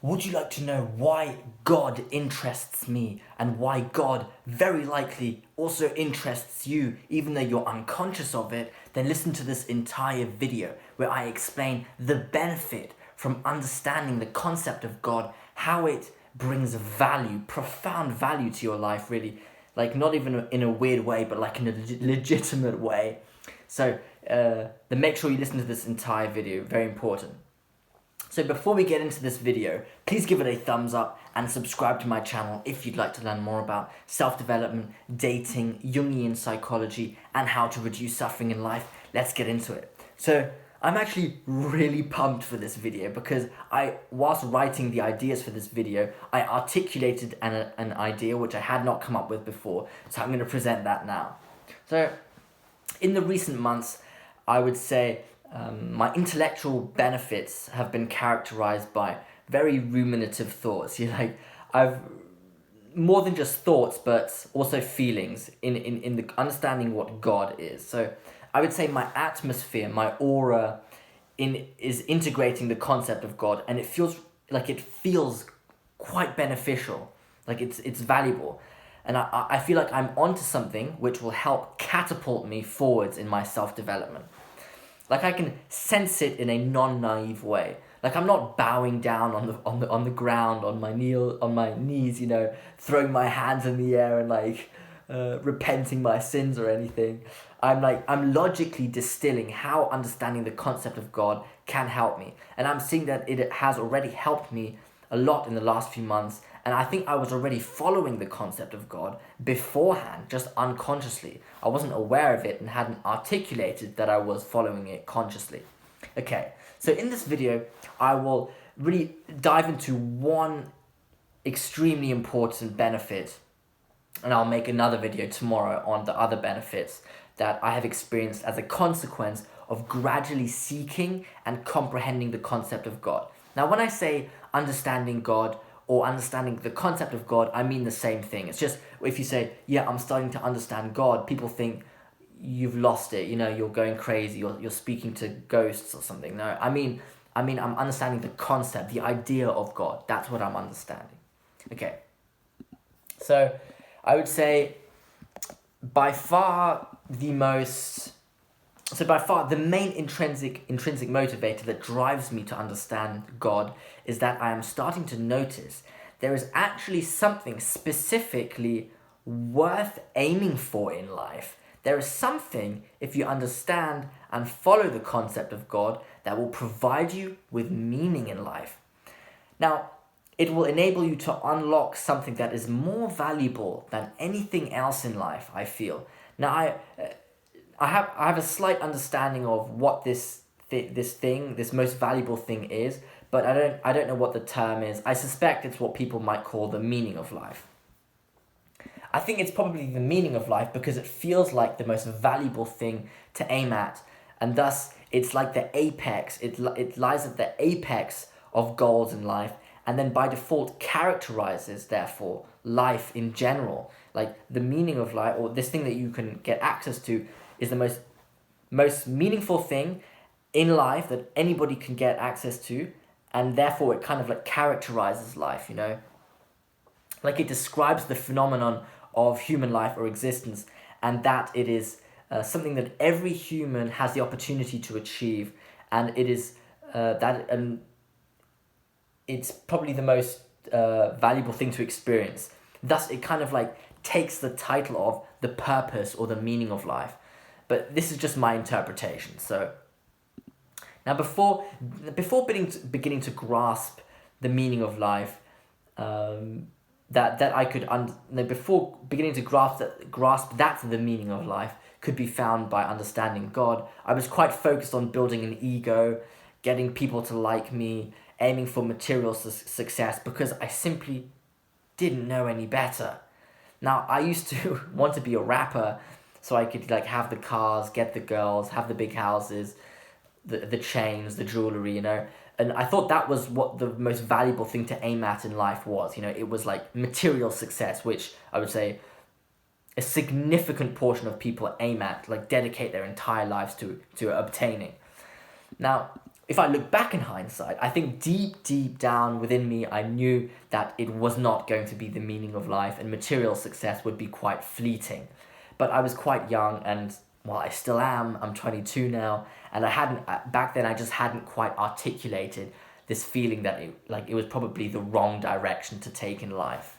Would you like to know why God interests me and why God very likely also interests you, even though you're unconscious of it? Then listen to this entire video where I explain the benefit from understanding the concept of God, how it brings value, profound value to your life, really. Like, not even in a weird way, but like in a legitimate way. So, then make sure you listen to this entire video, very important. So before we get into this video, please give it a thumbs up and subscribe to my channel if you'd like to learn more about self-development, dating, Jungian psychology, and how to reduce suffering in life. Let's get into it. So I'm actually really pumped for this video because whilst writing the ideas for this video, I articulated an idea which I had not come up with before, so I'm going to present that now. So in the recent months, I would say my intellectual benefits have been characterized by very ruminative thoughts. I've more than just thoughts, but also feelings in the understanding what God is. So I would say my atmosphere, my aura, is integrating the concept of God, and it feels quite beneficial, like it's valuable. And I feel like I'm onto something which will help catapult me forwards in my self-development. Like, I can sense it in a non-naive way. Like, I'm not bowing down on the ground on my knees, throwing my hands in the air and repenting my sins or anything. I'm logically distilling how understanding the concept of God can help me, and I'm seeing that it has already helped me a lot in the last few months. And I think I was already following the concept of God beforehand, just unconsciously. I wasn't aware of it and hadn't articulated that I was following it consciously. Okay, so in this video, I will really dive into one extremely important benefit, and I'll make another video tomorrow on the other benefits that I have experienced as a consequence of gradually seeking and comprehending the concept of God. Now, when I say understanding God, or understanding the concept of God, I mean the same thing. It's just, if you say, yeah, I'm starting to understand God, people think you've lost it, you're going crazy, you're speaking to ghosts or something. No, I mean I'm understanding the concept, the idea of God. That's what I'm understanding. Okay. So I would say by far the main intrinsic motivator that drives me to understand God is that I am starting to notice there is actually something specifically worth aiming for in life. There is something, if you understand and follow the concept of God, that will provide you with meaning in life. Now, it will enable you to unlock something that is more valuable than anything else in life, I feel. Now, I have a slight understanding of what this most valuable thing is, but I don't know what the term is. I suspect it's what people might call the meaning of life. I think it's probably the meaning of life because it feels like the most valuable thing to aim at, and thus it's like the apex. It lies at the apex of goals in life, and then by default characterizes, therefore, life in general. Like, the meaning of life, or this thing that you can get access to, is the most meaningful thing in life that anybody can get access to, and therefore it kind of like characterizes life, Like, it describes the phenomenon of human life or existence, and that it is something that every human has the opportunity to achieve, and it is it's probably the most valuable thing to experience. Thus, it kind of like takes the title of the purpose or the meaning of life. But this is just my interpretation. So now, before beginning to grasp the meaning of life, before beginning to grasp that the meaning of life could be found by understanding God, I was quite focused on building an ego, getting people to like me, aiming for material success, because I simply didn't know any better. Now, I used to want to be a rapper so I could have the cars, get the girls, have the big houses, the chains, the jewelry, And I thought that was what the most valuable thing to aim at in life was. It was like material success, which I would say a significant portion of people aim at, dedicate their entire lives to obtaining. Now, if I look back in hindsight, I think deep down within me, I knew that it was not going to be the meaning of life, and material success would be quite fleeting. But I was quite young, and well, I still am. I'm 22 now, and I hadn't back then. I just hadn't quite articulated this feeling that it was probably the wrong direction to take in life.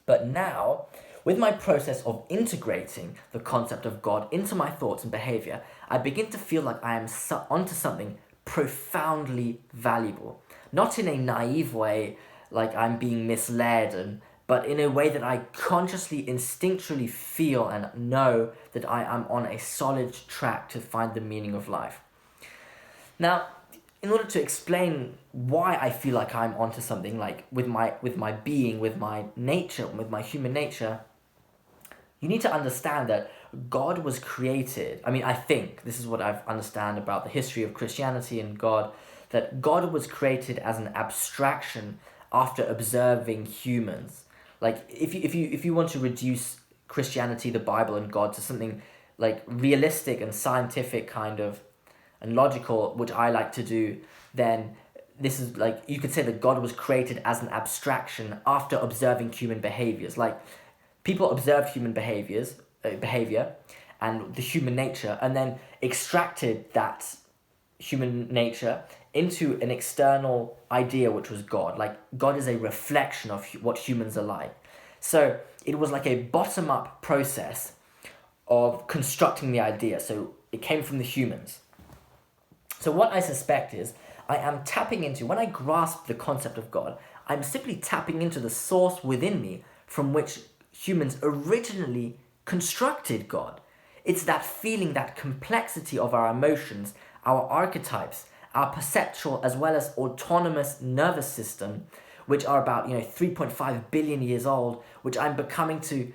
But now, with my process of integrating the concept of God into my thoughts and behavior, I begin to feel like I am onto something profoundly valuable. Not in a naive way, like I'm being misled, but in a way that I consciously, instinctually feel and know that I am on a solid track to find the meaning of life. Now, in order to explain why I feel like I'm onto something, like with my being, with my nature, with my human nature, you need to understand that God was created. I mean, I think this is what I've understand about the history of Christianity and God, that God was created as an abstraction after observing humans. Like if you want to reduce Christianity, the Bible, and God to something like realistic and scientific kind of and logical, which I like to do, then this is like, you could say that God was created as an abstraction after observing human behaviors. Like, people observed human behavior and the human nature, and then extracted that human nature into an external idea, which was God. Like, God is a reflection of what humans are like. So it was like a bottom-up process of constructing the idea. So it came from the humans. So what I suspect is, I am tapping into, when I grasp the concept of God, I'm simply tapping into the source within me from which humans originally constructed God. It's that feeling, that complexity of our emotions, our archetypes, our perceptual as well as autonomous nervous system, which are about 3.5 billion years old, which I'm becoming to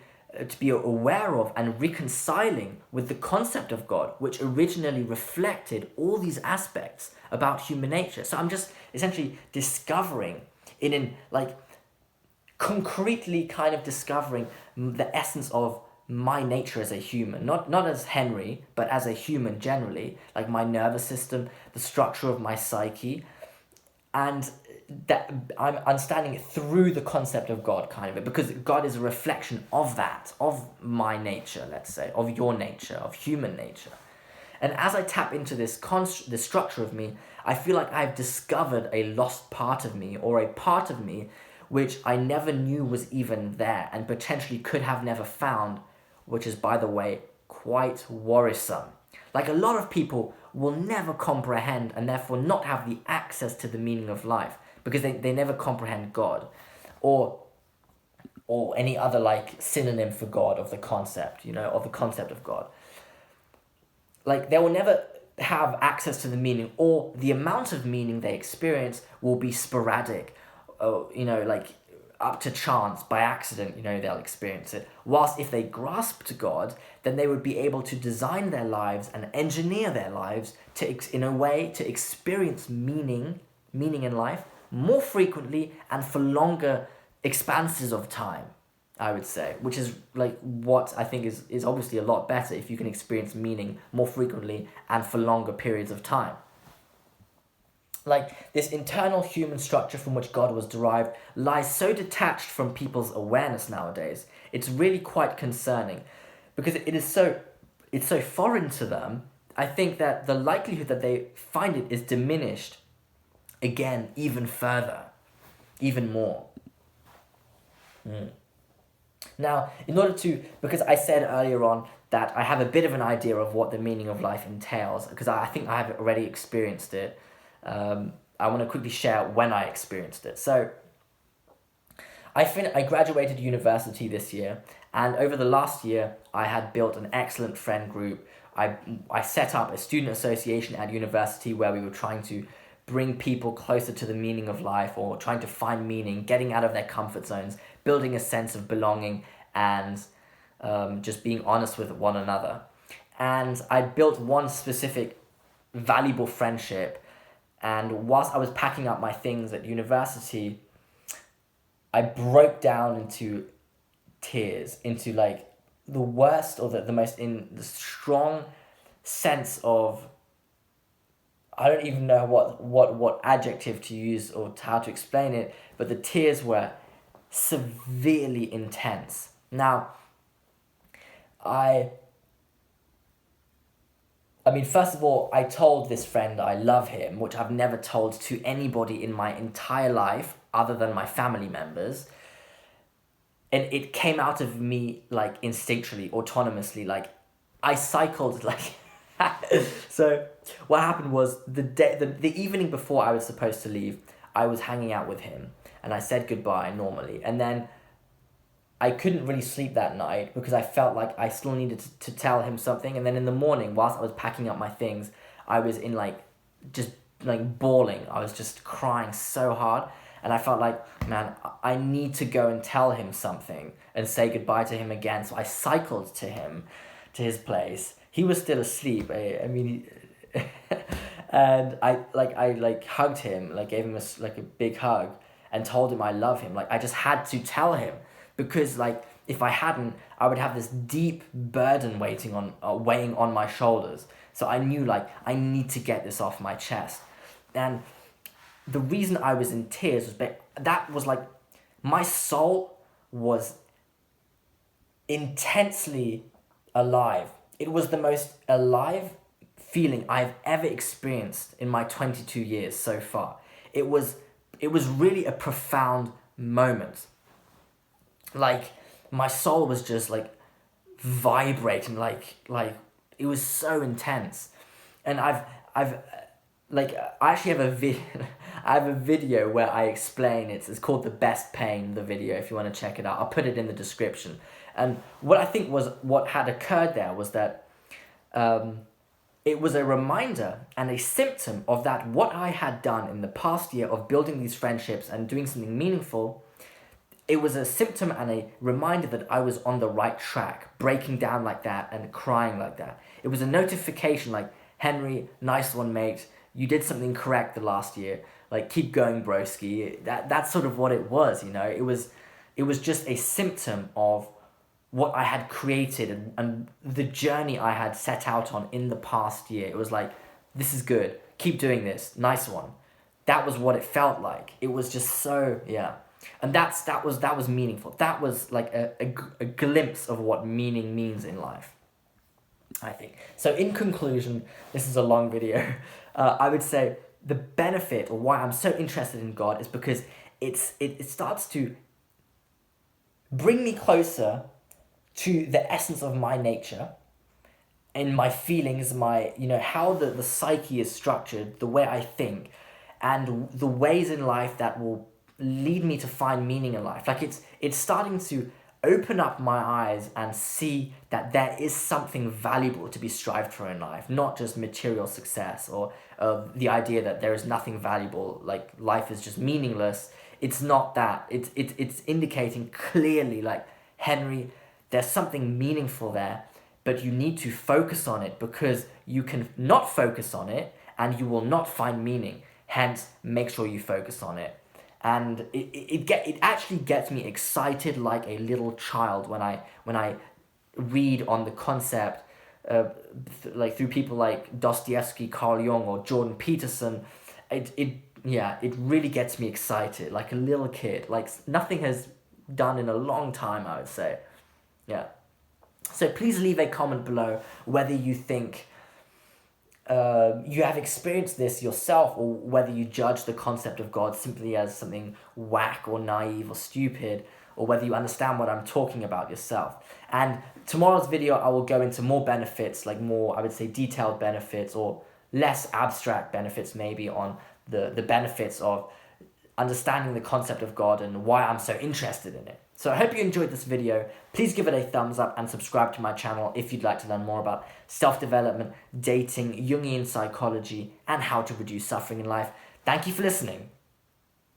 be aware of and reconciling with the concept of God, which originally reflected all these aspects about human nature. So I'm just essentially discovering concretely kind of discovering the essence of my nature as a human, not as Henry, but as a human generally, like my nervous system, the structure of my psyche, and that I'm understanding it through the concept of God, kind of it, because God is a reflection of that, of my nature, let's say, of your nature, of human nature. And as I tap into this structure of me, I feel like I've discovered a lost part of me, or a part of me which I never knew was even there, and potentially could have never found, which is, by the way, quite worrisome. Like, a lot of people will never comprehend and therefore not have the access to the meaning of life, because they never comprehend God, or any other like synonym for God, of the concept, of the concept of God. Like, they will never have access to the meaning, or the amount of meaning they experience will be sporadic, like up to chance, by accident, they'll experience it. Whilst if they grasp to God, then they would be able to design their lives and engineer their lives in a way to experience meaning in life more frequently and for longer expanses of time, I would say, which is like what I think is obviously a lot better if you can experience meaning more frequently and for longer periods of time. Like, this internal human structure from which God was derived lies so detached from people's awareness nowadays. It's really quite concerning, because it's so foreign to them. I think that the likelihood that they find it is diminished again even further, even more. Now, because I said earlier on that I have a bit of an idea of what the meaning of life entails, because I think I have already experienced it. I want to quickly share when I experienced it. So, I graduated university this year, and over the last year, I had built an excellent friend group. I set up a student association at university where we were trying to bring people closer to the meaning of life, or trying to find meaning, getting out of their comfort zones, building a sense of belonging, and just being honest with one another. And I built one specific valuable friendship, and whilst I was packing up my things at university, I broke down into tears, into like the worst, or the most, in the strong sense of I don't even know what adjective to use or how to explain it, but the tears were severely intense. Now, I mean, first of all, I told this friend I love him, which I've never told to anybody in my entire life other than my family members. And it came out of me like instinctually, autonomously, like I cycled like so what happened was the evening before I was supposed to leave, I was hanging out with him and I said goodbye normally, and then I couldn't really sleep that night because I felt like I still needed to tell him something. And then in the morning, whilst I was packing up my things, I was in like just like bawling. I was just crying so hard. And I felt like, man, I need to go and tell him something and say goodbye to him again. So I cycled to him, to his place. He was still asleep. I mean, and I hugged him, like gave him a big hug and told him I love him. Like I just had to tell him. Because like if I hadn't, I would have this deep burden weighing on my shoulders. So I knew like I need to get this off my chest. And the reason I was in tears was that was like my soul was intensely alive. It was the most alive feeling I've ever experienced in my 22 years so far. It was really a profound moment. Like my soul was just like vibrating, like it was so intense. And I've like I actually have a video. I have a video where I explain it. It's called The Best Pain, the video, if you want to check it out. I'll put it in the description. And what I think was what had occurred there was that it was a reminder and a symptom of that what I had done in the past year of building these friendships and doing something meaningful. It was a symptom and a reminder that I was on the right track, breaking down like that and crying like that. It was a notification like, Henry, nice one, mate. You did something correct the last year. Like, keep going, broski. That's sort of what it was, you know. It was just a symptom of what I had created and the journey I had set out on in the past year. It was like, this is good. Keep doing this. Nice one. That was what it felt like. It was just so, yeah. And that was meaningful. That was like a glimpse of what meaning means in life, I think. So in conclusion, this is a long video. I would say the benefit, or why I'm so interested in God, is because it starts to bring me closer to the essence of my nature and my feelings, my, you know, how the psyche is structured, the way I think, and the ways in life that will lead me to find meaning in life. Like it's starting to open up my eyes and see that there is something valuable to be strived for in life, not just material success or the idea that there is nothing valuable, like life is just meaningless. It's not that. It's indicating clearly like, Henry, there's something meaningful there, but you need to focus on it because you can not focus on it and you will not find meaning. Hence, make sure you focus on it. And it actually gets me excited like a little child when I read on the concept, like through people like Dostoevsky, Carl Jung, or Jordan Peterson. It really gets me excited like a little kid, like nothing has done in a long time, I would say. Yeah. So please leave a comment below whether you think you have experienced this yourself, or whether you judge the concept of God simply as something whack or naive or stupid, or whether you understand what I'm talking about yourself. And tomorrow's video, I will go into more benefits, like more, I would say, detailed benefits, or less abstract benefits maybe, on the benefits of understanding the concept of God and why I'm so interested in it. So I hope you enjoyed this video. Please give it a thumbs up and subscribe to my channel if you'd like to learn more about self-development, dating, Jungian psychology, and how to reduce suffering in life. Thank you for listening.